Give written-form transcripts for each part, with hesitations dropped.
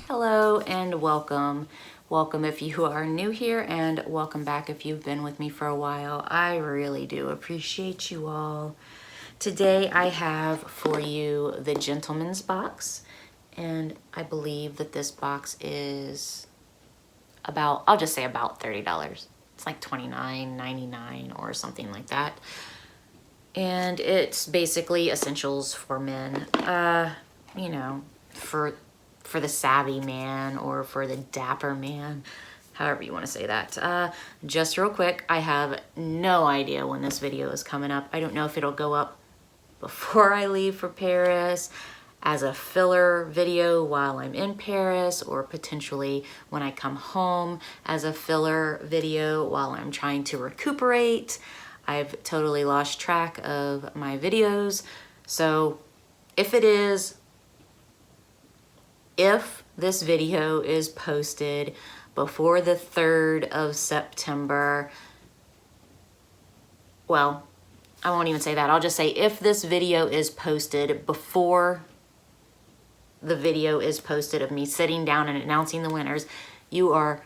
Hello and welcome. Welcome if you are new here, and welcome back if you've been with me for a while. I really do appreciate you all. Today I have for you the gentleman's box, and I believe that this box is about, I'll just say about $30. It's like $29.99 or something like that. And it's basically essentials for men, you know, for the savvy man or for the dapper man, however you want to say that. Just real quick, I have no idea when this video is coming up. I don't know if it'll go up before I leave for Paris, as a filler video while I'm in Paris, or potentially when I come home as a filler video while I'm trying to recuperate. I've totally lost track of my videos. So if this video is posted before the 3rd of September, well, I won't even say that. I'll just say if this video is posted before the video is posted of me sitting down and announcing the winners, you are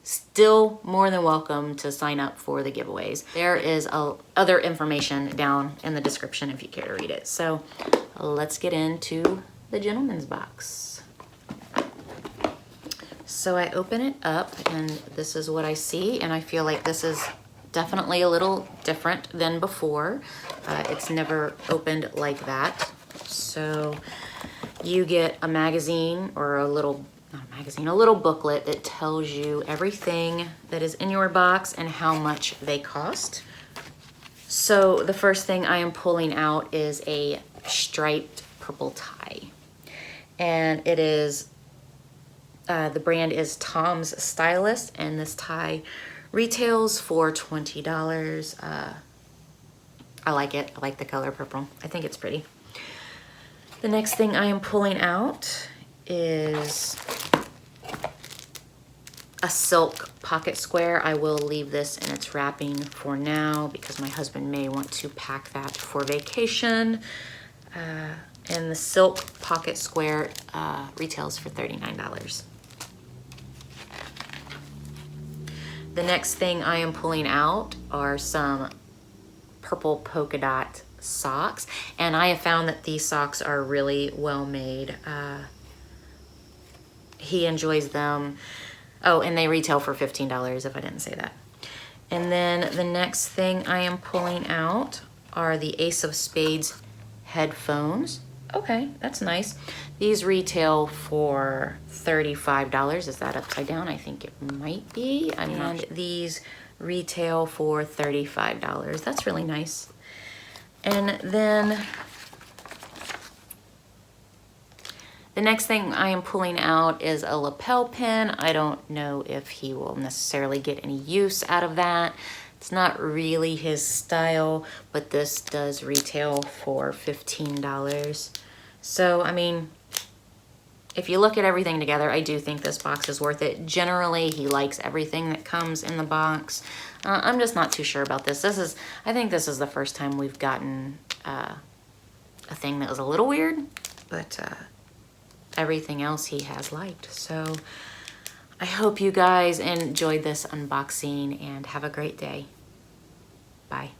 still more than welcome to sign up for the giveaways. There is other information down in the description if you care to read it. So let's get into the gentleman's box. So I open it up and this is what I see, and I feel like this is definitely a little different than before. It's never opened like that. So you get a magazine, or a little booklet that tells you everything that is in your box and how much they cost. So the first thing I am pulling out is a striped purple tie. And it is, the brand is Tom's Stylist, and this tie retails for $20. I like it. I like the color purple. I think it's pretty. The next thing I am pulling out is a silk pocket square. I will leave this in its wrapping for now because my husband may want to pack that for vacation. And the silk pocket square retails for $39. The next thing I am pulling out are some purple polka dot socks, and I have found that these socks are really well made. He enjoys them. Oh, and they retail for $15 if I didn't say that. And then the next thing I am pulling out are the Ace of Spades headphones. Okay, that's nice. These retail for $35. Is that upside down? I think it might be. And these retail for $35. That's really nice. And then the next thing I am pulling out is a lapel pin. I don't know if he will necessarily get any use out of that. It's not really his style, but this does retail for $15. So, I mean, if you look at everything together, I do think this box is worth it. Generally, he likes everything that comes in the box. I'm just not too sure about this. I think this is the first time we've gotten a thing that was a little weird, but everything else he has liked. So I hope you guys enjoyed this unboxing and have a great day. Bye.